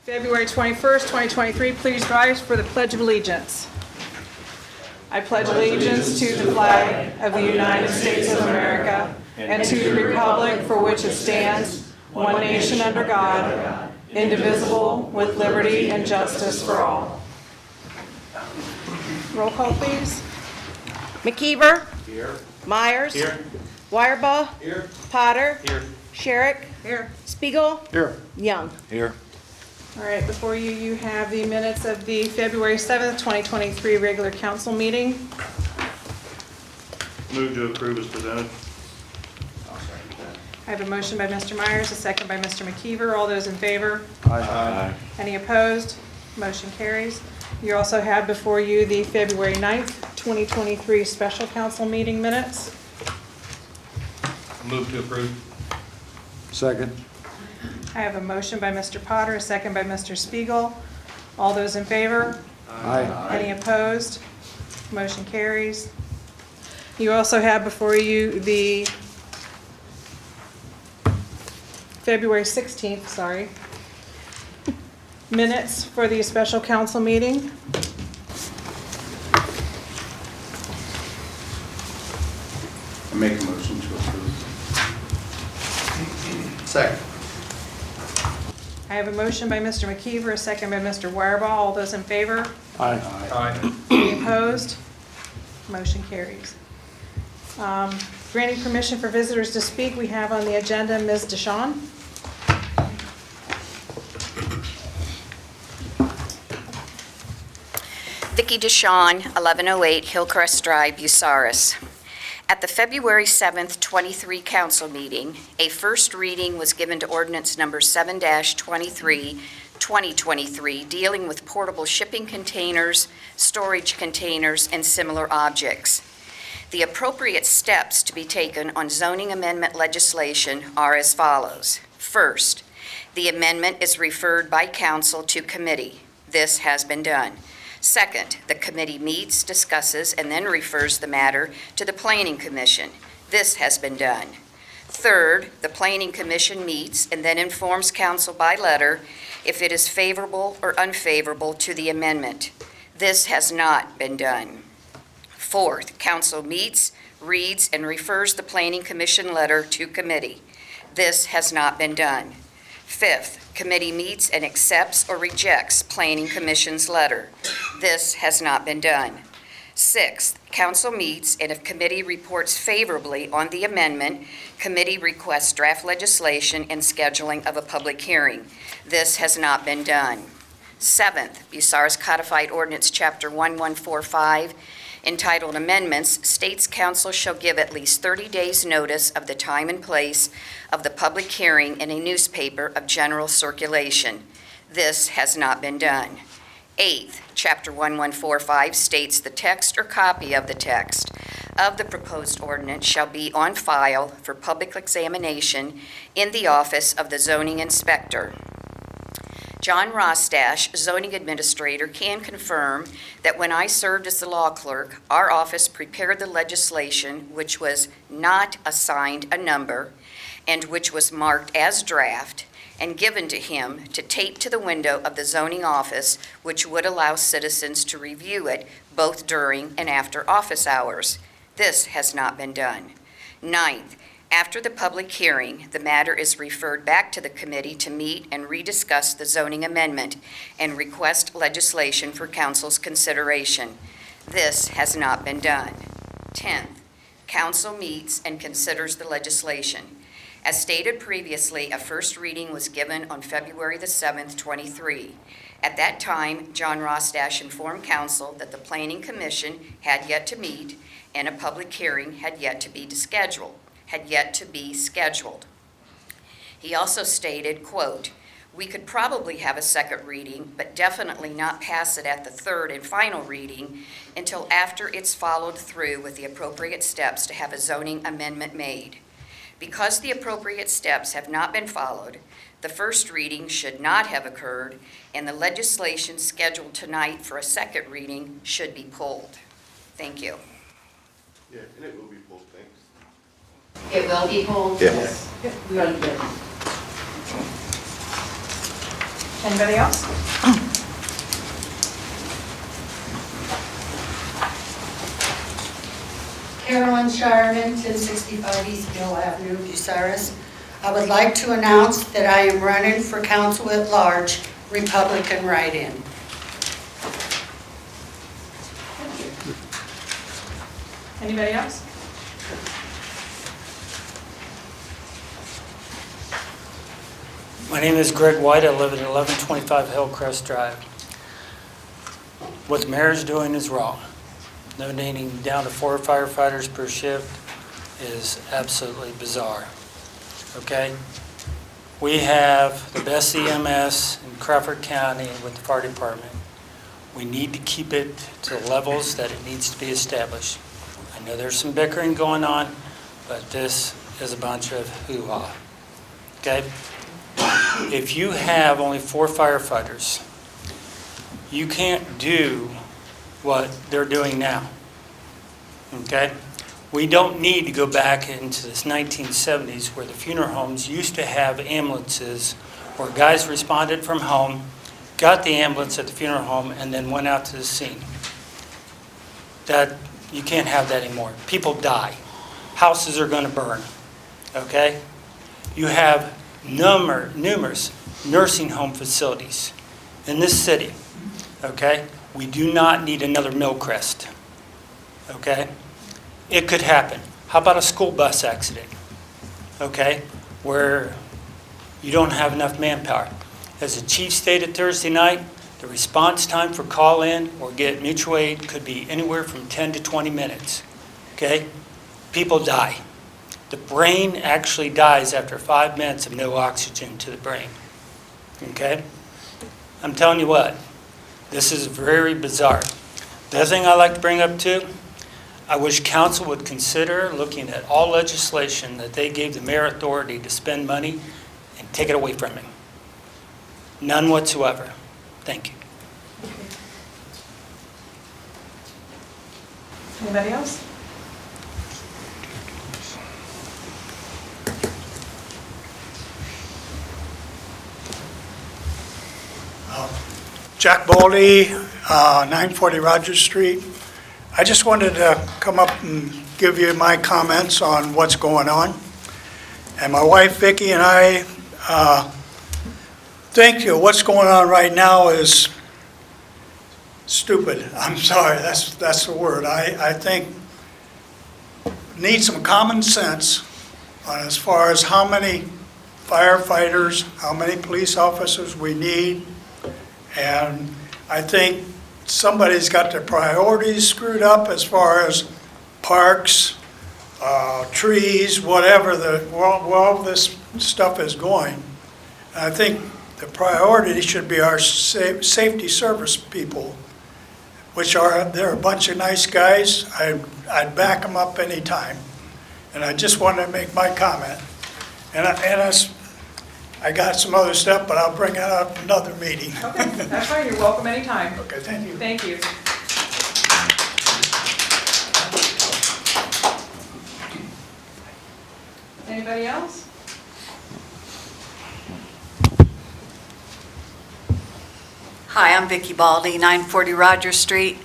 February 21st, 2023, please rise for the Pledge of Allegiance. I pledge allegiance to the flag of the United States of America and to the republic for which it stands, one nation under God, indivisible, with liberty and justice for all. Roll call, please. McKeever. Here. Myers. Here. Wirebaugh. Here. Potter. Here. Sherrick. Here. Spiegel. Here. Young. Here. All right, before you have the minutes of the February 7th, 2023 regular council meeting. Move to approve as presented. I have a motion by Mr. Myers, a second by Mr. McKeever. All those in favor? Aye. Any opposed? Motion carries. You also have before you the February 9th, 2023 special council meeting minutes. Move to approve. Second. I have a motion by Mr. Potter, a second by Mr. Spiegel. All those in favor? Aye. Any opposed? Motion carries. You also have before you the February 16th, minutes for the special council meeting. I make a motion to approve. Second. I have a motion by Mr. McKeever, a second by Mr. Wirebaugh. All those in favor? Aye. Aye. Any opposed? Motion carries. Granting permission for visitors to speak, we have on the agenda Ms. Dischon. Vicki Dischon, 1108 Hillcrest Drive, Bucyrus. At the February 7th, 23 council meeting, a first reading was given to ordinance number 7-23, 2023, dealing with portable shipping containers, storage containers, and similar objects. The appropriate steps to be taken on zoning amendment legislation are as follows. First, the amendment is referred by council to committee. This has been done. Second, the committee meets, discusses, and then refers the matter to the Planning Commission. This has been done. Third, the Planning Commission meets and then informs council by letter if it is favorable or unfavorable to the amendment. This has not been done. Fourth, council meets, reads, and refers the Planning Commission letter to committee. This has not been done. Fifth, committee meets and accepts or rejects Planning Commission's letter. This has not been done. Sixth, council meets, and if committee reports favorably on the amendment, committee requests draft legislation and scheduling of a public hearing. This has not been done. Seventh, Bucyrus Codified Ordinance Chapter 1145, entitled Amendments, states council shall give at least 30 days notice of the time and place of the public hearing in a newspaper of general circulation. This has not been done. Eighth, Chapter 1145 states the text or copy of the text of the proposed ordinance shall be on file for public examination in the office of the zoning inspector. John Rostash, zoning administrator, can confirm that when I served as the law clerk, our office prepared the legislation which was not assigned a number and which was marked as draft and given to him to tape to the window of the zoning office, which would allow citizens to review it both during and after office hours. This has not been done. Ninth, after the public hearing, the matter is referred back to the committee to meet and rediscuss the zoning amendment and request legislation for council's consideration. This has not been done. 10th, council meets and considers the legislation. As stated previously, a first reading was given on February the 7th, 23. At that time, John Rostash informed council that the Planning Commission had yet to meet and a public hearing had yet to be scheduled. He also stated, quote, "We could probably have a second reading, but definitely not pass it at the third and final reading until after it's followed through with the appropriate steps to have a zoning amendment made. Because the appropriate steps have not been followed, the first reading should not have occurred, and the legislation scheduled tonight for a second reading should be pulled." Thank you. Yeah, and it will be pulled, thanks. It will be pulled? Yes. We already did. Anybody else? Carolyn Shireman, 1065 East Gill Avenue, Bucyrus. I would like to announce that I am running for council at large, Republican write-in. Anybody else? My name is Greg White. I live at 1125 Hillcrest Drive. What the mayor is doing is wrong. Nominating down to 4 firefighters per shift is absolutely bizarre. Okay? We have the best EMS in Crawford County with the fire department. We need to keep it to the levels that it needs to be established. I know there's some bickering going on, but this is a bunch of hoo-ha. Okay? If you have only 4 firefighters, you can't do what they're doing now. Okay? We don't need to go back into this 1970s where the funeral homes used to have ambulances where guys responded from home, got the ambulance at the funeral home, and then went out to the scene. You can't have that anymore. People die. Houses are going to burn. Okay? You have numerous nursing home facilities in this city. Okay? We do not need another Millcrest. Okay? It could happen. How about a school bus accident? Okay? Where you don't have enough manpower. As the chief stated Thursday night, the response time for call-in or get mutual aid could be anywhere from 10 to 20 minutes. Okay? People die. The brain actually dies after 5 minutes of no oxygen to the brain. Okay? I'm telling you what, this is very bizarre. The other thing I like to bring up too, I wish council would consider looking at all legislation that they gave the mayor authority to spend money and take it away from him. None whatsoever. Thank you. Anybody else? Jack Baldy, 940 Rogers Street. I just wanted to come up and give you my comments on what's going on. And my wife Vicki and I think what's going on right now is stupid. I'm sorry, that's the word. I think need some common sense on as far as how many firefighters, how many police officers we need. And I think somebody's got their priorities screwed up as far as parks, trees, whatever, where all this stuff is going. And I think the priority should be our safety service people, they're a bunch of nice guys. I'd back them up anytime. And I just wanted to make my comment. And I got some other stuff, but I'll bring it up another meeting. Okay, that's fine. You're welcome anytime. Okay, thank you. Thank you. Anybody else? Hi, I'm Vicki Baldy, 940 Rogers Street.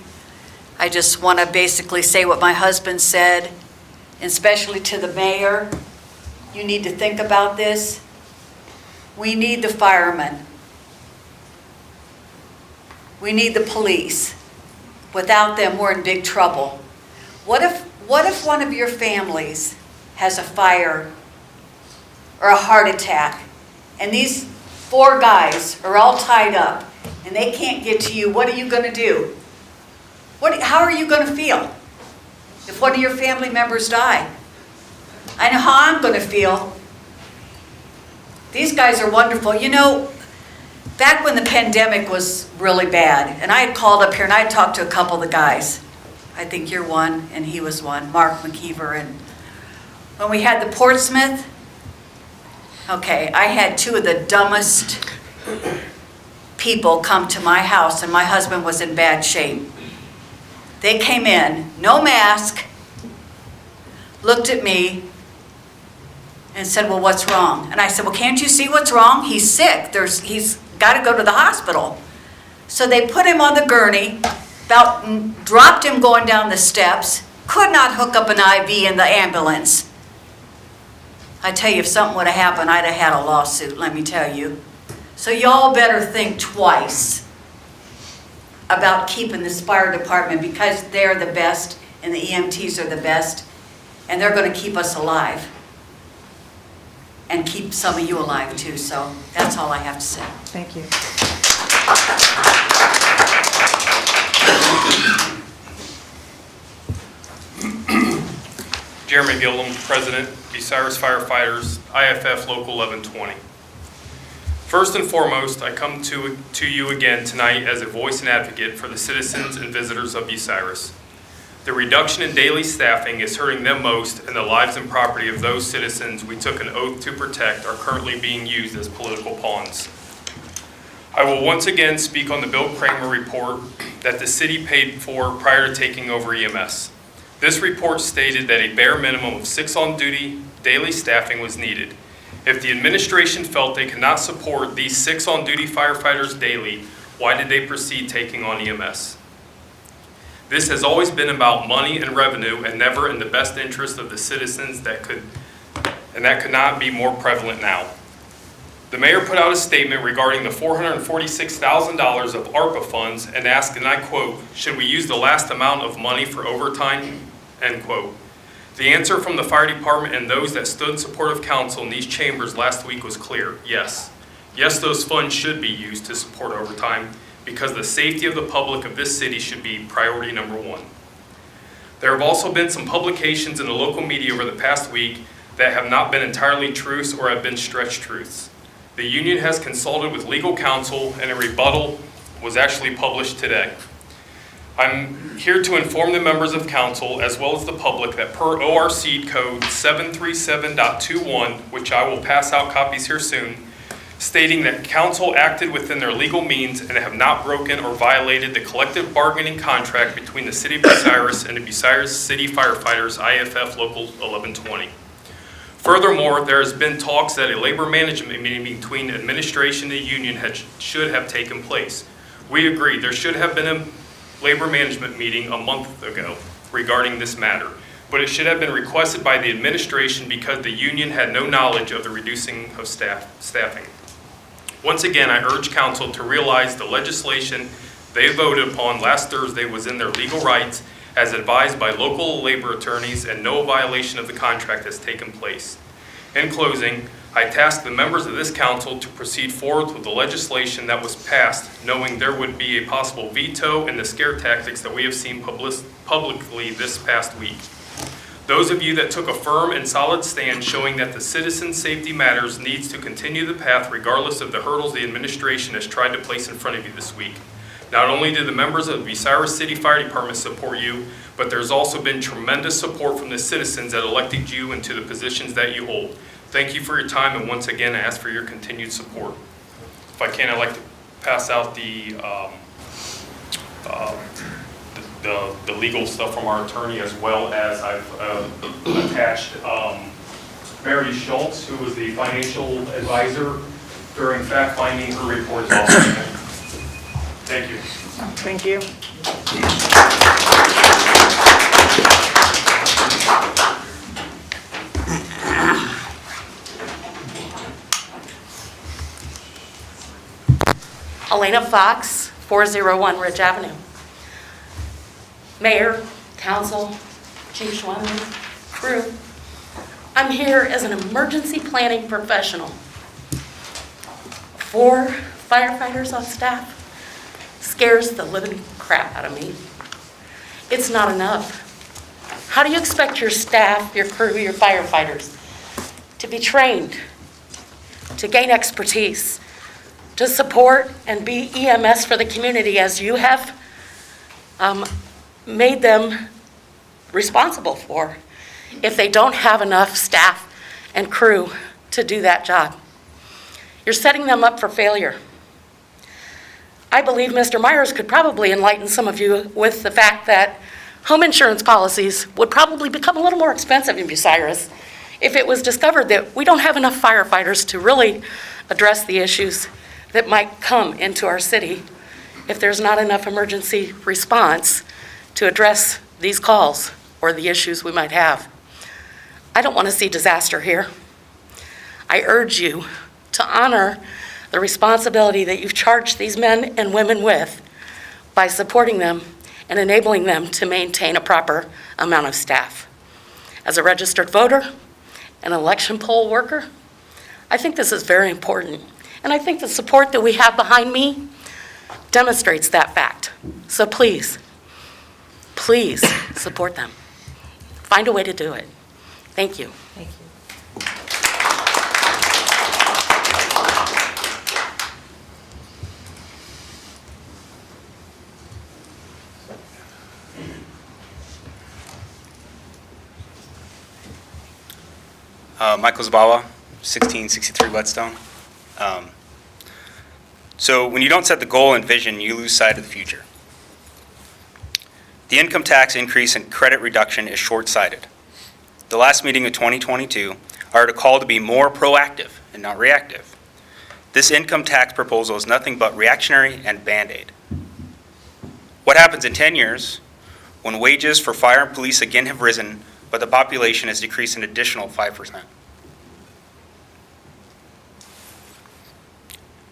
I just want to basically say what my husband said, and especially to the mayor. You need to think about this. We need the firemen. We need the police. Without them, we're in big trouble. What if one of your families has a fire or a heart attack, and these 4 guys are all tied up, and they can't get to you? What are you going to do? How are you going to feel if one of your family members die? I know how I'm going to feel. These guys are wonderful. You know, back when the pandemic was really bad, and I had called up here and I had talked to a couple of the guys. I think you're one, and he was one, Mark McKeever. And when we had the Portsmouth, okay, I had 2 of the dumbest people come to my house, and my husband was in bad shape. They came in, no mask, looked at me, and said, well, what's wrong? And I said, well, can't you see what's wrong? He's sick. He's got to go to the hospital. So they put him on the gurney, dropped him going down the steps, could not hook up an IV in the ambulance. I tell you, if something would have happened, I'd have had a lawsuit, let me tell you. So y'all better think twice about keeping this fire department, because they're the best and the EMTs are the best, and they're going to keep us alive and keep some of you alive too. So that's all I have to say. Thank you. Jeremy Gillam, President, Bucyrus Firefighters, IFF Local 1120. First and foremost, I come to you again tonight as a voice and advocate for the citizens and visitors of Bucyrus. The reduction in daily staffing is hurting them most, and the lives and property of those citizens we took an oath to protect are currently being used as political pawns. I will once again speak on the Bill Kramer report that the city paid for prior to taking over EMS. This report stated that a bare minimum of 6 on-duty daily staffing was needed. If the administration felt they could not support these 6 on-duty firefighters daily, why did they proceed taking on EMS? This has always been about money and revenue, and never in the best interest of the citizens that could not be more prevalent now. The mayor put out a statement regarding the $446,000 of ARPA funds and asked, and I quote, "Should we use the last amount of money for overtime?" End quote. The answer from the fire department and those that stood in support of council in these chambers last week was clear: yes. Yes, those funds should be used to support overtime, because the safety of the public of this city should be priority number 1. There have also been some publications in the local media over the past week that have not been entirely truths or have been stretched truths. The union has consulted with legal counsel, and a rebuttal was actually published today. I'm here to inform the members of council as well as the public that per ORC code 737.21, which I will pass out copies here soon, stating that council acted within their legal means and have not broken or violated the collective bargaining contract between the City of Bucyrus and the Bucyrus City Firefighters, IFF Local 1120. Furthermore, there has been talks that a labor management meeting between the administration and the union should have taken place. We agree there should have been a labor management meeting a month ago regarding this matter, but it should have been requested by the administration because the union had no knowledge of the reducing of staffing. Once again, I urge council to realize the legislation they voted upon last Thursday was in their legal rights as advised by local labor attorneys, and no violation of the contract has taken place. In closing, I task the members of this council to proceed forward with the legislation that was passed, knowing there would be a possible veto and the scare tactics that we have seen publicly this past week. Those of you that took a firm and solid stand showing that the citizen safety matters needs to continue the path regardless of the hurdles the administration has tried to place in front of you this week. Not only do the members of the Bucyrus City Fire Department support you, but there's also been tremendous support from the citizens that elected you into the positions that you hold. Thank you for your time, and once again, I ask for your continued support. If I can, I'd like to pass out the legal stuff from our attorney, as well as I've attached Mary Schultz, who was the financial advisor during fact-finding. Her report is also there. Thank you. Thank you. Alena Fox, 401 Ridge Avenue. Mayor, council, Chief Schwanman, crew, I'm here as an emergency planning professional. 4 firefighters on staff scares the living crap out of me. It's not enough. How do you expect your staff, your crew, your firefighters to be trained, to gain expertise, to support and be EMS for the community as you have made them responsible for, if they don't have enough staff and crew to do that job? You're setting them up for failure. I believe Mr. Myers could probably enlighten some of you with the fact that home insurance policies would probably become a little more expensive in Bucyrus if it was discovered that we don't have enough firefighters to really address the issues that might come into our city if there's not enough emergency response to address these calls or the issues we might have. I don't want to see disaster here. I urge you to honor the responsibility that you've charged these men and women with by supporting them and enabling them to maintain a proper amount of staff. As a registered voter, an election poll worker, I think this is very important. And I think the support that we have behind me demonstrates that fact. So please, please support them. Find a way to do it. Thank you. Thank you. Michael Zabaro, 1663 Whetstone. So when you don't set the goal and vision, you lose sight of the future. The income tax increase and credit reduction is short-sighted. The last meeting of 2022 are a call to be more proactive and not reactive. This income tax proposal is nothing but reactionary and Band-Aid. What happens in 10 years when wages for fire and police again have risen, but the population has decreased an additional 5%?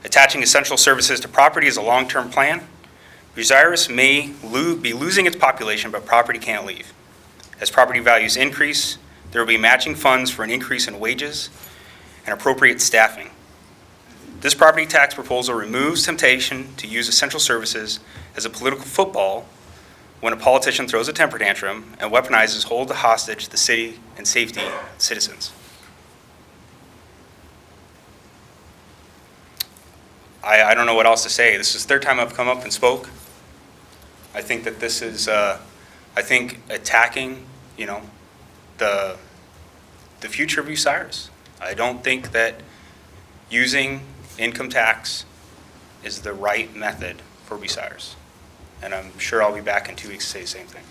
Attaching essential services to property is a long-term plan. Bucyrus may be losing its population, but property can't leave. As property values increase, there will be matching funds for an increase in wages and appropriate staffing. This property tax proposal removes temptation to use essential services as a political football when a politician throws a temper tantrum and weaponizes hold hostage the city and safety citizens. I don't know what else to say. This is the third time I've come up and spoke. I think that this is, attacking, the future of Bucyrus. I don't think that using income tax is the right method for Bucyrus. And I'm sure I'll be back in 2 weeks to say the same thing.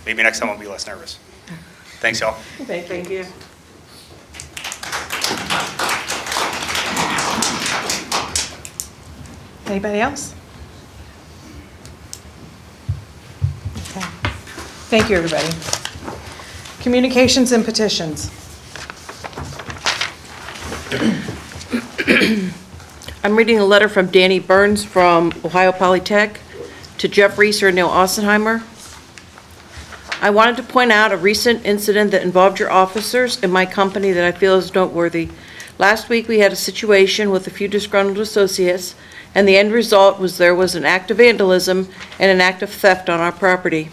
Maybe next time I'll be less nervous. Thanks, y'all. Thank you. Anybody else? Okay. Thank you, everybody. Communications and petitions. I'm reading a letter from Danny Burns from Ohio Polytech to Jeff Reeser and Neil Ossenheimer. I wanted to point out a recent incident that involved your officers and my company that I feel is noteworthy. Last week, we had a situation with a few disgruntled associates, and the end result was there was an act of vandalism and an act of theft on our property.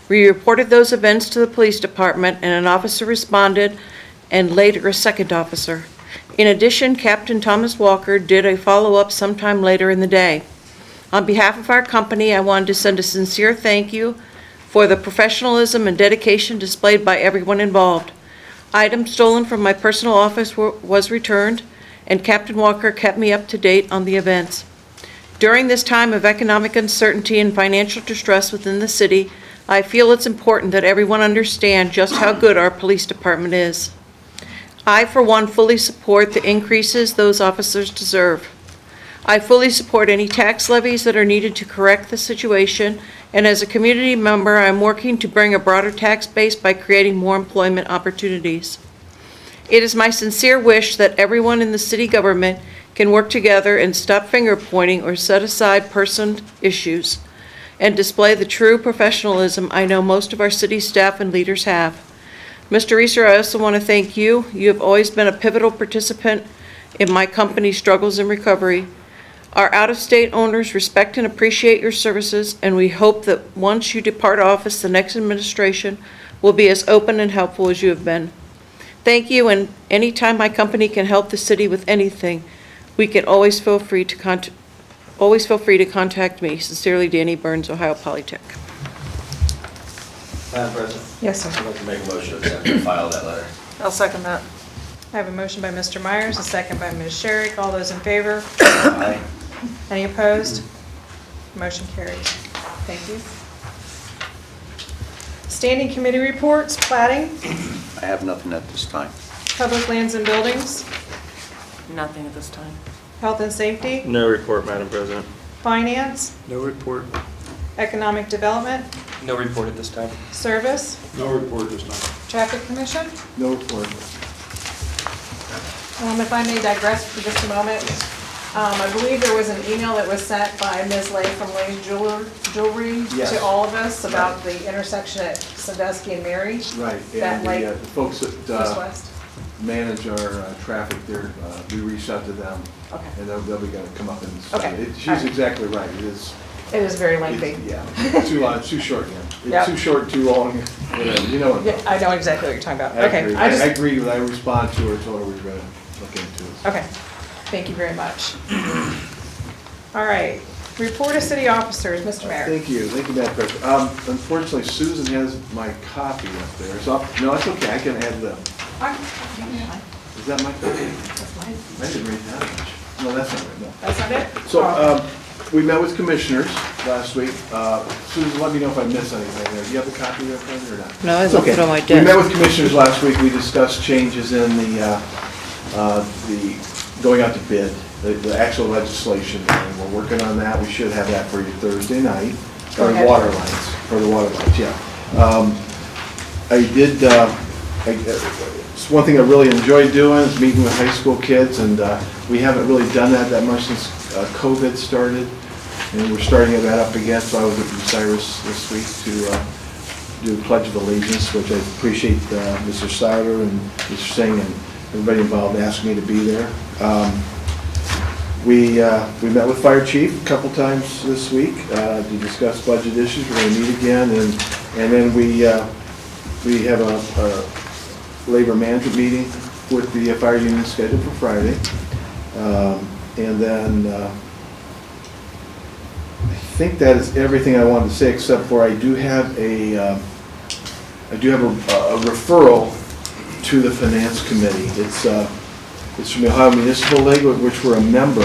We reported those events to the police department, and an officer responded, and later a second officer. In addition, Captain Thomas Walker did a follow-up sometime later in the day. On behalf of our company, I wanted to send a sincere thank you for the professionalism and dedication displayed by everyone involved. Items stolen from my personal office was returned, and Captain Walker kept me up to date on the events. During this time of economic uncertainty and financial distress within the city, I feel it's important that everyone understand just how good our police department is. I, for one, fully support the increases those officers deserve. I fully support any tax levies that are needed to correct the situation, and as a community member, I'm working to bring a broader tax base by creating more employment opportunities. It is my sincere wish that everyone in the city government can work together and stop finger pointing or set aside personal issues and display the true professionalism I know most of our city staff and leaders have. Mr. Reeser, I also want to thank you. You have always been a pivotal participant in my company's struggles and recovery. Our out-of-state owners respect and appreciate your services, and we hope that once you depart office, the next administration will be as open and helpful as you have been. Thank you, and anytime my company can help the city with anything, we can always feel free to contact me. Sincerely, Danny Burns, Ohio Polytech. Madam President? Yes, sir. I'd like to make a motion to accept and file that letter. I'll second that. I have a motion by Mr. Myers, a second by Ms. Sherrick. All those in favor? Aye. Any opposed? Motion carries. Thank you. Standing committee reports, plating, I have nothing at this time. public lands and buildings, Nothing at this time. Health and Safety, No report, Madam President. Finance, No report. Economic Development, No report at this time. Service, No report this time. Traffic Commission. No report. If I may digress for just a moment, I believe there was an email that was sent by Ms. Lay from Lay's Jewelry Yes. to all of us about the intersection at Sandusky and Mary. Right, That and light, the folks that east-west. manage our traffic there, we reached out to them, Okay. and they'll be gonna come up and study. Okay. She's All right. exactly right, it is. It is very lengthy. Yeah, too long, too short, yeah. Yep. It's too short, too long, whatever, you know what. Yeah, I know exactly what you're talking about. I Okay, agree. I I just, agree with, I responded to her, told her we were gonna look into it. okay, thank you very much. All right, report of city officers, Mr. Mayor. Thank you, Madam President. Unfortunately, Susan has my copy up there, so, no, that's okay, I can add them. Is that my copy? That's mine. I didn't read that much. No, that's not right, no. That's not it? So, we met with commissioners last week. Susan, let me know if I missed anything there. Do you have a copy of that or not? No, I It's left okay. it on my We desk. met with commissioners last week. We discussed changes in the going out to bid, the actual legislation. And we're working on that. We should have that for you Thursday night. Go For ahead. water lines, for the water lines, yeah. I did, it's one thing I really enjoyed doing is meeting with high school kids, and we haven't really done that much since COVID started, and we're starting that up again. So I was at Bucyrus this week to do Pledge of Allegiance, which I appreciate Mr. Siler and Mr. Singh and everybody involved asking me to be there. We met with Fire Chief a couple times this week to discuss budget issues. We're going to meet again, and then we have a labor management meeting with the fire union scheduled for Friday. And then I think that is everything I wanted to say, except for I do have a referral to the Finance Committee. It's from the Ohio Municipal League, of which we're a member.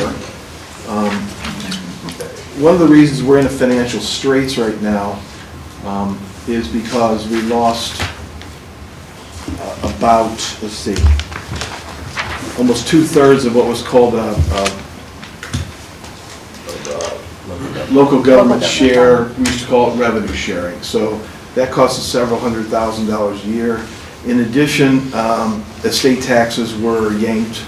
One of the reasons we're in a financial straits right now is because we lost about, let's see, almost 2/3 of what was called a local government share. We used to call it revenue sharing. So that costs us several $100,000 a year. In addition, estate taxes were yanked.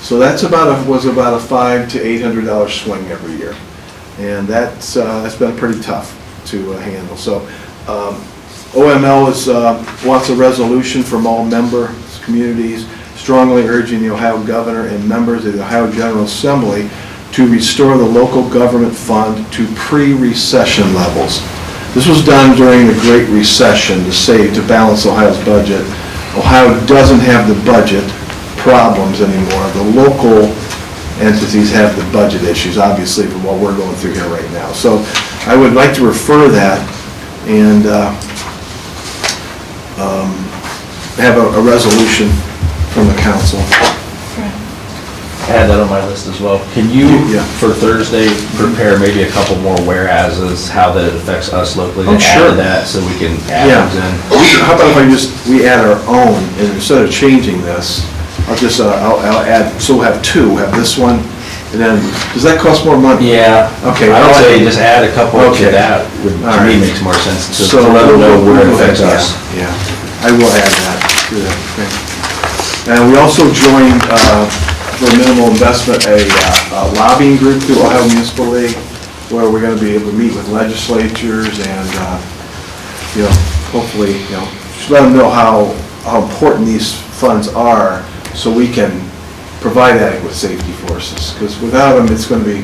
So that's was about a $500 to $800 swing every year. And that's been pretty tough to handle. So OML wants a resolution from all member communities strongly urging the Ohio Governor and members of the Ohio General Assembly to restore the local government fund to pre-recession levels. This was done during the Great Recession to balance Ohio's budget. Ohio doesn't have the budget problems anymore. The local entities have the budget issues, obviously, from what we're going through here right now. So I would like to refer that and have a resolution from the council. I had that on my list as well. Can you, Yeah. for Thursday, prepare maybe a couple more whereases, how that it affects us locally? Oh, to add sure. to that, so we can add Yeah. those in? How about if we add our own, and instead of changing this, I'll add, so we'll have two, we'll have this one, and then, does that cost more money? Yeah. Okay. I would say just add a couple Okay. to that, would, All to me, right. makes more sense to So let them know where it affects yeah, us. Yeah, I will add that to that thing. And we also joined, for minimal investment, a lobbying group through Ohio Municipal League, where we're gonna be able to meet with legislatures and, hopefully, just let them know how important these funds are, so we can provide adequate safety forces, because without them, it's gonna be,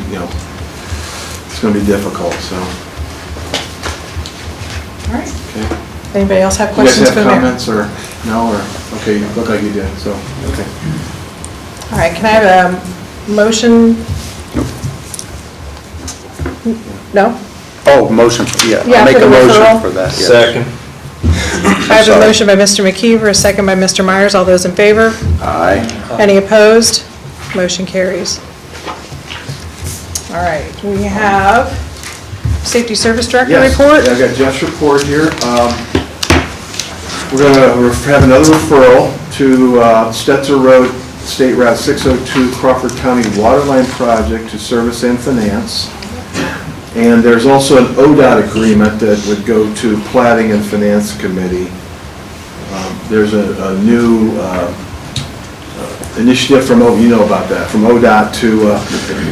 it's gonna be difficult, so. All right. Okay. Anybody else have You guys questions have for the mayor? comments, or, no, or, okay, you look like you did, so, okay. All right, can I have a motion? No? Oh, motion, Yeah, I'll make for a the motion referral. for that, yes. Second. I have a motion by Mr. McKeever, a second by Mr. Myers. All those in favor? Aye. Any opposed? Motion carries. All right, we have Safety Service Director Yes, report. I've got Jeff's report here. We're going to have another referral to Stetzer Road State Route 602 Crawford County Waterline Project to service and finance. And there's also an ODOT agreement that would go to Plating and Finance Committee. There's a new initiative from, you know about that, from ODOT to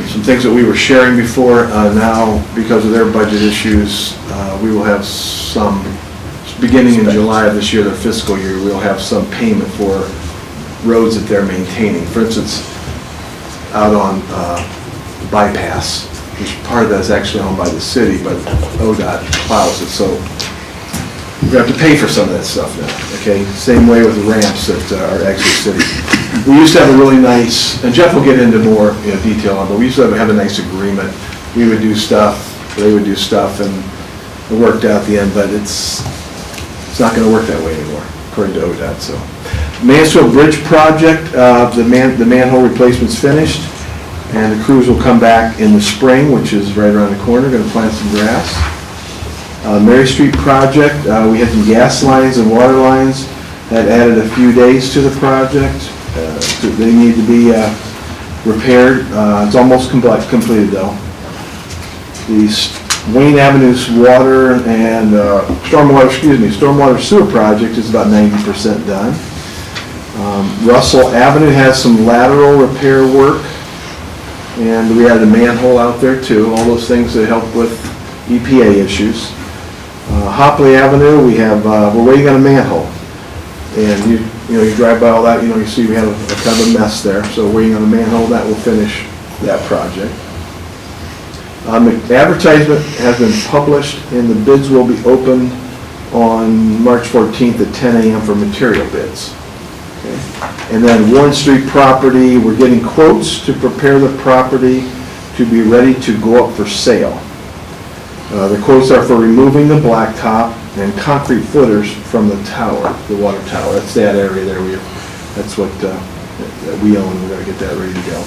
some things that we were sharing before. Now, because of their budget issues, we will have some, beginning in July of this year, their fiscal year, we'll have some payment for roads that they're maintaining. For instance, out on Bypass, which part of that is actually owned by the city, but ODOT plows it, so we have to pay for some of that stuff now, okay? Same way with the ramps at our exit city. We used to have a really nice, and Jeff will get into more detail on, but we used to have a nice agreement. We would do stuff, they would do stuff, and it worked out at the end, but it's not going to work that way anymore, according to ODOT, so. Mansfield Bridge Project, the manhole replacement's finished, and the crews will come back in the spring, which is right around the corner, going to plant some grass. Mary Street Project, we had some gas lines and water lines that added a few days to the project. They need to be repaired. It's almost completed though. The Wayne Avenue's water and stormwater sewer project is about 90% done. Russell Avenue has some lateral repair work, and we added a manhole out there too. All those things that help with EPA issues. Hopley Avenue, we're waiting on a manhole, and you drive by all that, you see we have a kind of a mess there. So waiting on a manhole, that will finish that project. The advertisement has been published, and the bids will be open on March 14th at 10 a.m. for material bids. Okay. And then Warren Street property, we're getting quotes to prepare the property to be ready to go up for sale. The quotes are for removing the blacktop and concrete footers from the tower, the water tower. That's that area there. That's what we own. We're going to get that ready to go.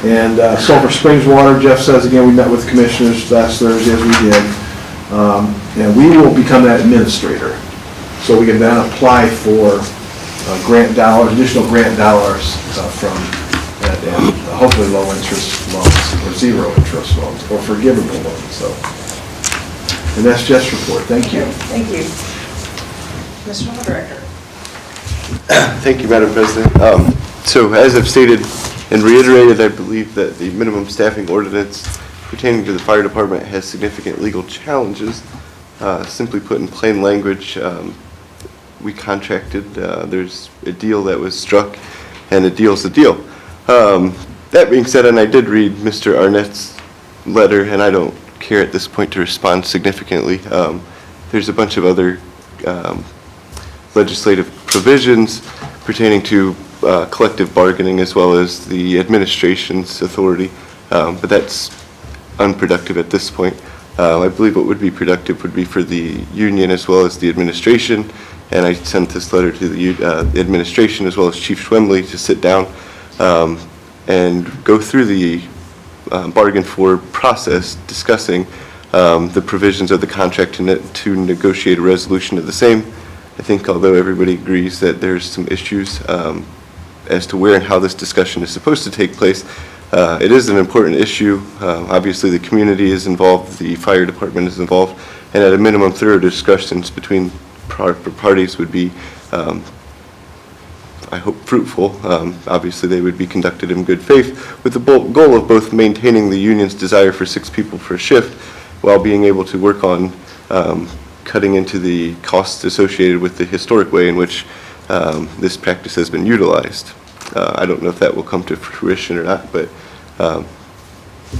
And Sulphur Springs Water, Jeff says again, we met with commissioners last Thursday, as we did. And we will become that administrator. So we can then apply for grant dollars, additional grant dollars from that, and hopefully low interest loans or zero interest loans or forgivable loans. So, and that's Jeff's report. Thank you. Thank you. Mr. Law Director. Thank you, Madam President. So as I've stated and reiterated, I believe that the minimum staffing ordinance pertaining to the fire department has significant legal challenges. Simply put in plain language, we contracted, there's a deal that was struck, and a deal's a deal. That being said, and I did read Mr. Arnett's letter, and I don't care at this point to respond significantly. There's a bunch of other legislative provisions pertaining to collective bargaining as well as the administration's authority, but that's unproductive at this point. I believe what would be productive would be for the union as well as the administration, and I sent this letter to the administration as well as Chief Schwemley to sit down and go through the bargain for process discussing the provisions of the contract to negotiate a resolution of the same. I think although everybody agrees that there's some issues as to where and how this discussion is supposed to take place, it is an important issue. Obviously the community is involved, the fire department is involved, and at a minimum thorough discussions between parties would be, I hope, fruitful. Obviously they would be conducted in good faith with the goal of both maintaining the union's desire for 6 people per shift while being able to work on cutting into the costs associated with the historic way in which this practice has been utilized. I don't know if that will come to fruition or not, but I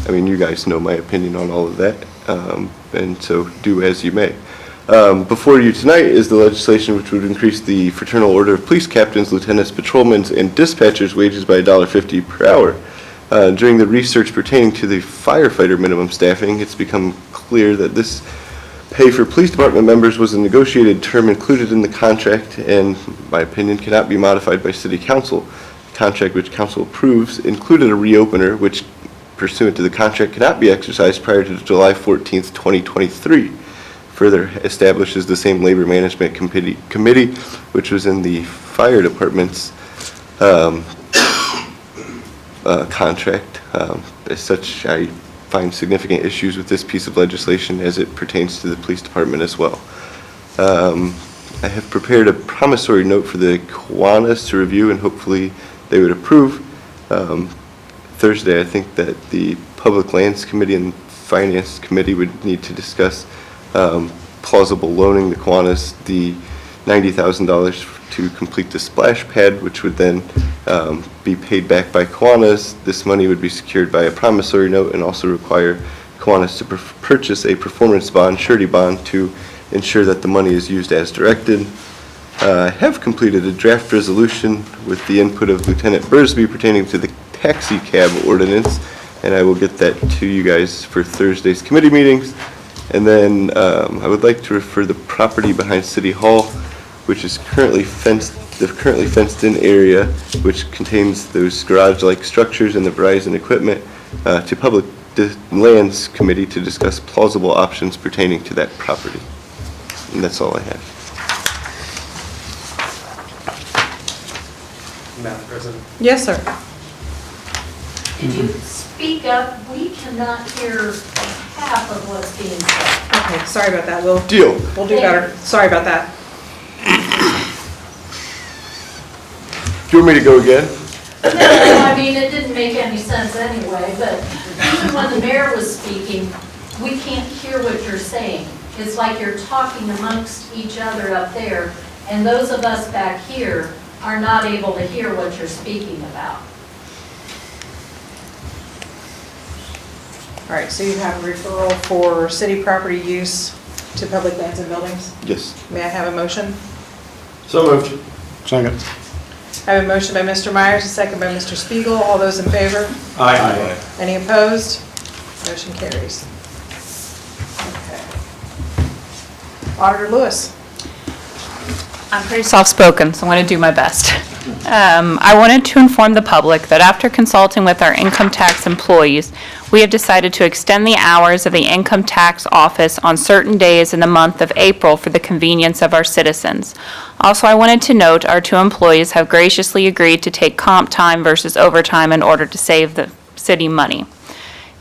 mean, you guys know my opinion on all of that, and so do as you may. Before you tonight is the legislation which would increase the Fraternal Order of Police Captains, Lieutenants, Patrolmen, and Dispatchers' wages by $1.50 per hour. During the research pertaining to the firefighter minimum staffing, it's become clear that this pay for police department members was a negotiated term included in the contract and, in my opinion, cannot be modified by City Council. The contract which Council approves included a reopener which, pursuant to the contract, cannot be exercised prior to July 14th, 2023. Further establishes the same labor management committee which was in the fire department's contract. As such, I find significant issues with this piece of legislation as it pertains to the police department as well. I have prepared a promissory note for the Kiwanis to review, and hopefully they would approve. Thursday, I think that the Public Lands Committee and Finance Committee would need to discuss plausible loaning the Kiwanis the $90,000 to complete the splash pad, which would then be paid back by Kiwanis. This money would be secured by a promissory note and also require Kiwanis to purchase a performance bond, surety bond, to ensure that the money is used as directed. I have completed a draft resolution with the input of Lieutenant Bursby pertaining to the taxi cab ordinance, and I will get that to you guys for Thursday's committee meetings. And then I would like to refer the property behind City Hall, which is currently fenced-in area, which contains those garage-like structures and the Verizon equipment, to Public Lands Committee to discuss plausible options pertaining to that property. And that's all I have. Madam President. Yes, sir. Could you speak up? We cannot hear half of what's being said. Okay, sorry about that. We'll Deal. We'll do better. Sorry about that. Do you want me to go again? No, I mean, it didn't make any sense anyway, but even when the mayor was speaking, we can't hear what you're saying. It's like you're talking amongst each other up there, and those of us back here are not able to hear what you're speaking about. All right, so you have a referral for city property use to public lands and buildings. Yes. May I have a motion? So moved. Second. I have a motion by Mr. Myers, a second by Mr. Spiegel. All those in favor? Aye. Any opposed? Motion carries. Okay. Auditor Lewis. I'm pretty soft-spoken, so I'm going to do my best. I wanted to inform the public that after consulting with our income tax employees, we have decided to extend the hours of the income tax office on certain days in the month of April for the convenience of our citizens. Also, I wanted to note our 2 employees have graciously agreed to take comp time versus overtime in order to save the city money.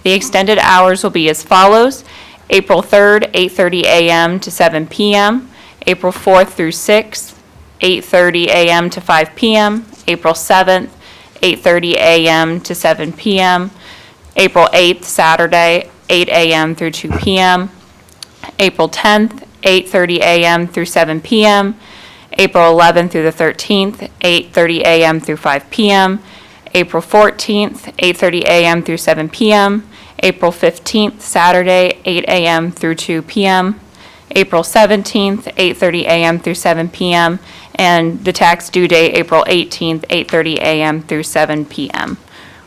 The extended hours will be as follows: April 3rd, 8:30 a.m. to 7 p.m., April 4th through 6th, 8:30 a.m. to 5 p.m., April 7th, 8:30 a.m. to 7 p.m., April 8th, Saturday, 8 a.m. through 2 p.m., April 10th, 8:30 a.m. through 7 p.m., April 11th through the 13th, 8:30 a.m. through 5 p.m., April 14th, 8:30 a.m. through 7 p.m., April 15th, Saturday, 8 a.m. through 2 p.m., April 17th, 8:30 a.m. through 7 p.m., and the tax due date, April 18th, 8:30 a.m. through 7 p.m.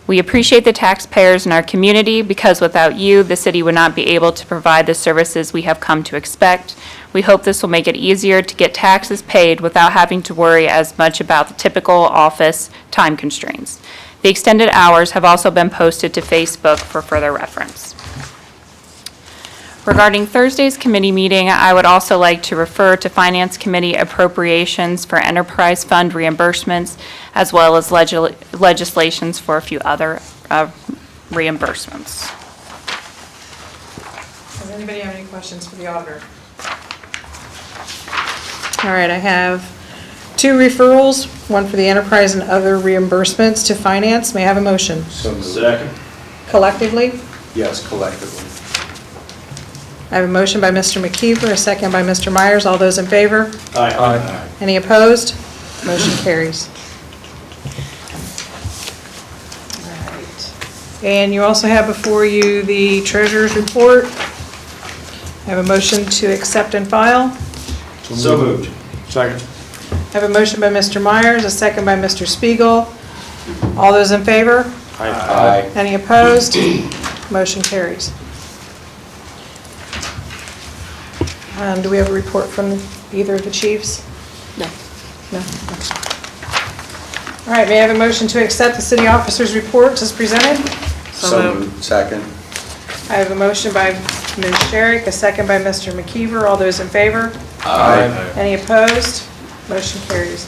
We appreciate the taxpayers in our community because without you, the city would not be able to provide the services we have come to expect. We hope this will make it easier to get taxes paid without having to worry as much about the typical office time constraints. The extended hours have also been posted to Facebook for further reference. Regarding Thursday's committee meeting, I would also like to refer to Finance Committee appropriations for enterprise fund reimbursements, as well as legislations for a few other reimbursements. Does anybody have any questions for the auditor? All right, I have 2 referrals, one for the enterprise and other reimbursements to finance. May I have a motion? So moved. Second. Collectively? Yes, collectively. I have a motion by Mr. McKeever, a second by Mr. Myers. All those in favor? Aye. Any opposed? Motion carries. All right. And you also have before you the treasurer's report. I have a motion to accept and file. So moved. Second. I have a motion by Mr. Myers, a second by Mr. Spiegel. All those in favor? Aye. Any opposed? Motion carries. Do we have a report from either of the chiefs? No. No? All right, may I have a motion to accept the city officers' reports as presented? So moved. Second. I have a motion by Ms. Sherrick, a second by Mr. McKeever. All those in favor? Aye. Any opposed? Motion carries.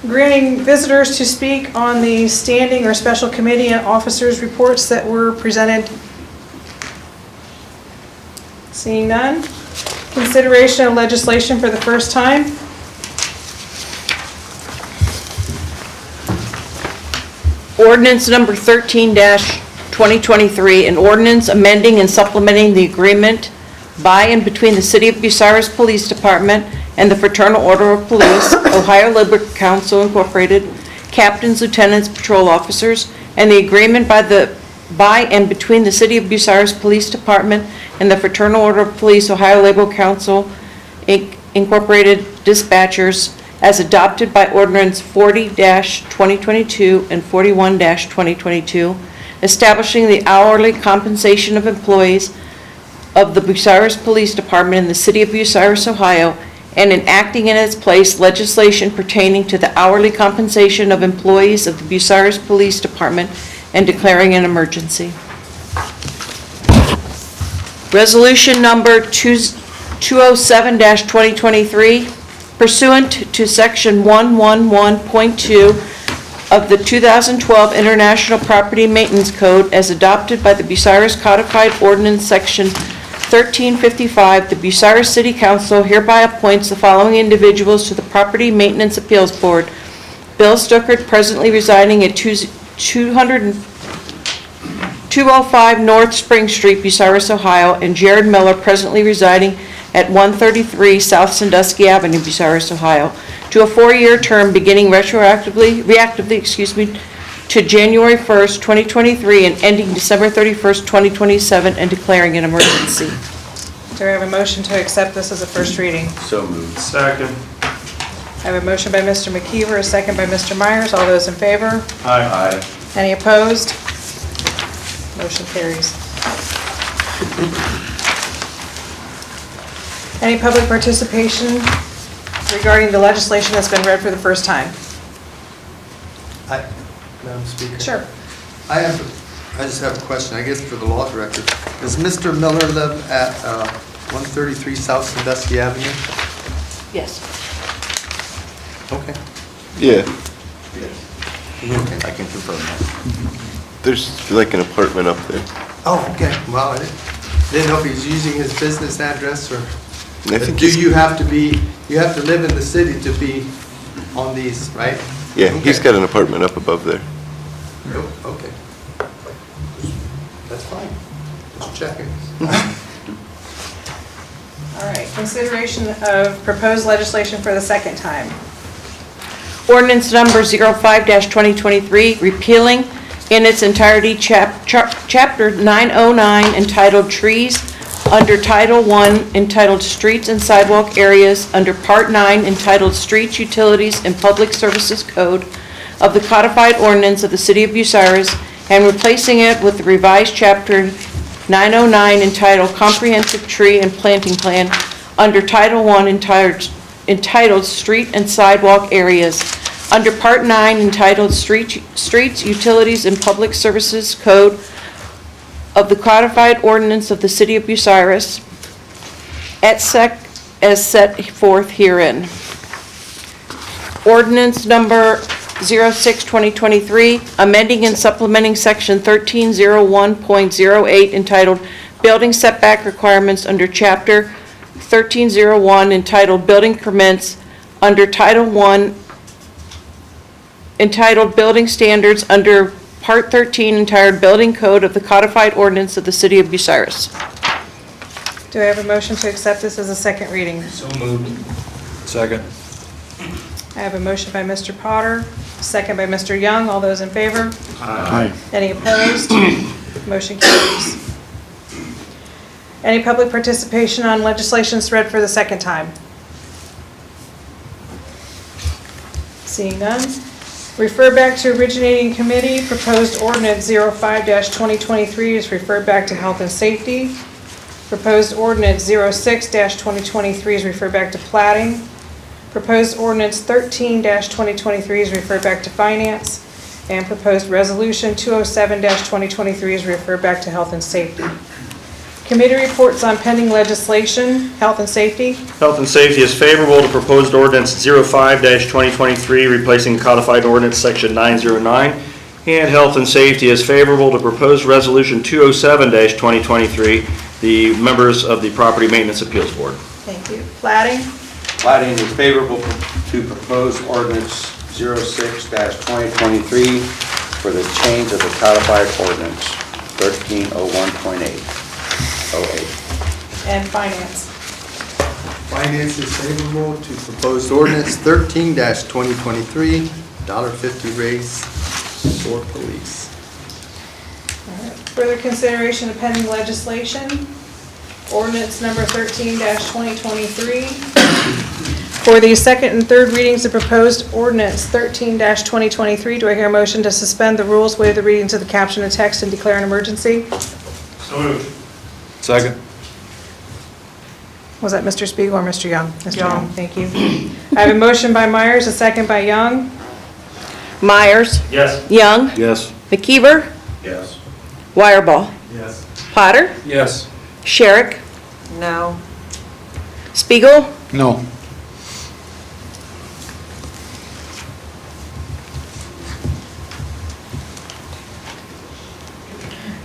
Granting visitors to speak on the standing or special committee and officers' reports that were presented. Seeing none. Consideration of legislation for the first time. Ordinance number 13-2023, an ordinance amending and supplementing the agreement by and between the City of Bucyrus Police Department and the Fraternal Order of Police, Ohio Labor Council Incorporated, captains, lieutenants, patrol officers, and the agreement by and between the City of Bucyrus Police Department and the Fraternal Order of Police, Ohio Labor Council Incorporated dispatchers, as adopted by ordinance 40-2022 and 41-2022, establishing the hourly compensation of employees of the Bucyrus Police Department in the City of Bucyrus, Ohio, and enacting in its place legislation pertaining to the hourly compensation of employees of the Bucyrus Police Department and declaring an emergency. Resolution number 207-2023, pursuant to Section 111.2 of the 2012 International Property Maintenance Code as adopted by the Bucyrus Codified Ordinance Section 1355, the Bucyrus City Council hereby appoints the following individuals to the Property Maintenance Appeals Board. Bill Stuckert, presently residing at 205 North Spring Street, Bucyrus, Ohio, and Jared Miller, presently residing at 133 South Sandusky Avenue, Bucyrus, Ohio, to a 4-year term beginning reactively, to January 1st, 2023 and ending December 31st, 2027, and declaring an emergency. Do I have a motion to accept this as a first reading? So moved. Second. I have a motion by Mr. McKeever, a second by Mr. Myers. All those in favor? Aye. Any opposed? Motion carries. Any public participation regarding the legislation that's been read for the first time? Madam Speaker. Sure. I just have a question, I guess for the law director. Does Mr. Miller live at 133 South Sandusky Avenue? Yes. Okay. Yeah, Okay, I can confirm that. there's like an apartment up there. Oh, okay, well, I didn't know if he's using his business address or, I think do he's- you have to live in the city to be on these, right? Yeah, he's Okay. got an apartment up above there. Oh, okay. That's fine. Just checking. All right, consideration of proposed legislation for the second time. Ordinance number 05-2023, repealing in its entirety Chapter 909 entitled Trees, under Title I entitled Streets and Sidewalk Areas, under Part 9 entitled Streets, Utilities, and Public Services Code of the Codified Ordinance of the City of Bucyrus, and replacing it with the revised Chapter 909 entitled Comprehensive Tree and Planting Plan, under Title I entitled Street and Sidewalk Areas, under Part 9 entitled Streets, Utilities, and Public Services Code of the Codified Ordinance of the City of Bucyrus, as set forth herein. Ordinance number 06-2023, amending and supplementing Section 1301.08 entitled Building Setback Requirements under Chapter 1301 entitled Building Permits, under Title I entitled Building Standards, under Part 13 entitled Building Code of the Codified Ordinance of the City of Bucyrus. Do I have a motion to accept this as a second reading? So moved. Second. I have a motion by Mr. Potter, second by Mr. Young. All those in favor? Aye. Any opposed? Motion carries. Any public participation on legislation read for the second time? Seeing none. Refer back to originating committee. Proposed ordinance 05-2023 is referred back to health and safety. Proposed ordinance 06-2023 is referred back to plating. Proposed ordinance 13-2023 is referred back to finance. And proposed resolution 207-2023 is referred back to health and safety. Committee reports on pending legislation, health and safety. Health and Safety is favorable to proposed ordinance 05-2023, replacing codified ordinance section 909. And Health and Safety is favorable to proposed resolution 207-2023, the members of the Property Maintenance Appeals Board. Thank you. Plating. Plating is favorable to proposed ordinance 06-2023 for the change of the codified ordinance 1301.8. And finance. Finance is favorable to proposed ordinance 13-2023, $1.50 raise for police. Further consideration of pending legislation. Ordinance number 13-2023. For the second and third readings of proposed ordinance 13-2023, do I hear a motion to suspend the rules, waive the readings of the caption and text, and declare an emergency? So moved. Second. Was that Mr. Spiegel or Mr. Young? Mr. Young, thank you. I have a motion by Myers, a second by Young. Myers. Yes. Young. Yes. McKeever. Yes. Wireball. Yes. Potter. Yes. Sherrick. No. Spiegel. No.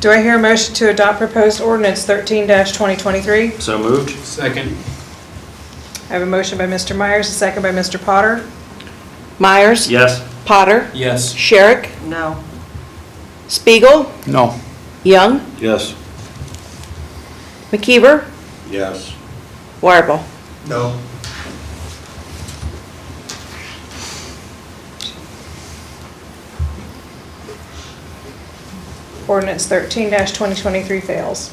Do I hear a motion to adopt proposed ordinance 13-2023? So moved. Second. I have a motion by Mr. Myers, a second by Mr. Potter. Myers. Yes. Potter. Yes. Sherrick. No. Spiegel. No. Young. Yes. McKeever. Yes. Wireball. No. Ordinance 13-2023 fails.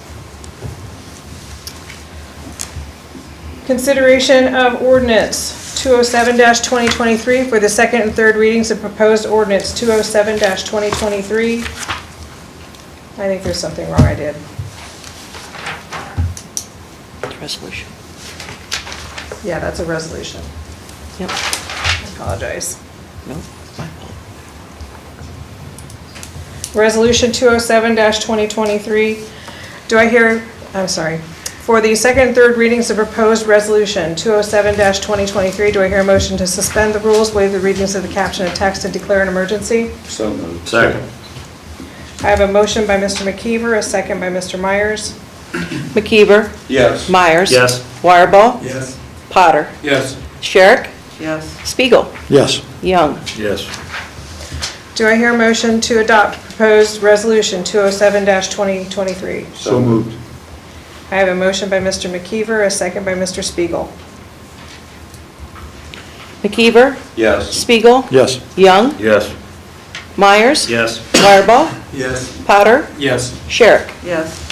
Consideration of ordinance 207-2023 for the second and third readings of proposed ordinance 207-2023. I think there's something wrong I did. Resolution. Yeah, that's a resolution. Yep. I apologize. No, my fault. Resolution 207-2023. Do I hear, I'm sorry. For the second and third readings of proposed resolution 207-2023, do I hear a motion to suspend the rules, waive the readings of the caption and text, and declare an emergency? So moved. Second. I have a motion by Mr. McKeever, a second by Mr. Myers. McKeever. Yes. Myers. Yes. Wireball. Yes. Potter. Yes. Sherrick. Yes. Spiegel. Yes. Young. Yes. Do I hear a motion to adopt proposed resolution 207-2023? So moved. I have a motion by Mr. McKeever, a second by Mr. Spiegel. McKeever. Yes. Spiegel. Yes. Young. Yes. Myers. Yes. Wireball. Yes. Potter. Yes. Sherrick. Yes.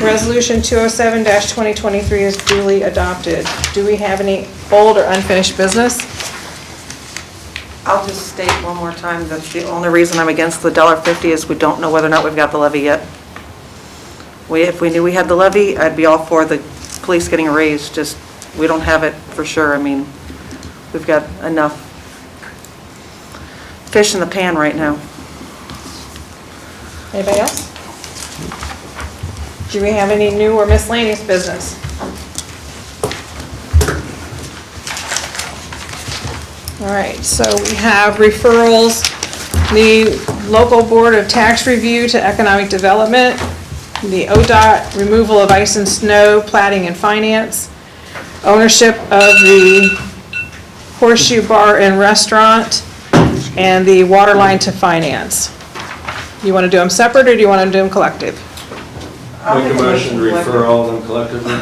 Resolution 207-2023 is duly adopted. Do we have any old or unfinished business? I'll just state one more time that the only reason I'm against the $1.50 is we don't know whether or not we've got the levy yet. If we knew we had the levy, I'd be all for the police getting a raise, just, we don't have it for sure. I mean, we've got enough fish in the pan right now. Anybody else? Do we have any new or miscellaneous business? All right, so we have referrals, the local board of tax review to economic development, the ODOT removal of ice and snow, plating and finance, ownership of the Horseshoe Bar and Restaurant, and the water line to finance. You want to do them separate, or do you want to do them collective? Make a motion to refer all of them collectively.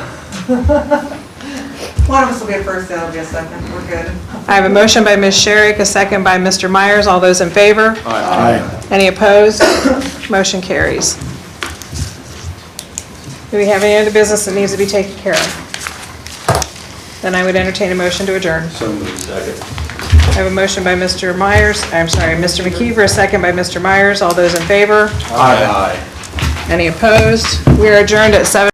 One of us will be a first, the other will be a second. We're good. I have a motion by Ms. Sherrick, a second by Mr. Myers. All those in favor? Aye. Any opposed? Motion carries. Do we have any other business that needs to be taken care of? Then I would entertain a motion to adjourn. So moved. Second. I have a motion by Mr. Myers, Mr. McKeever, a second by Mr. Myers. All those in favor? Aye. Any opposed? We are adjourned at 7.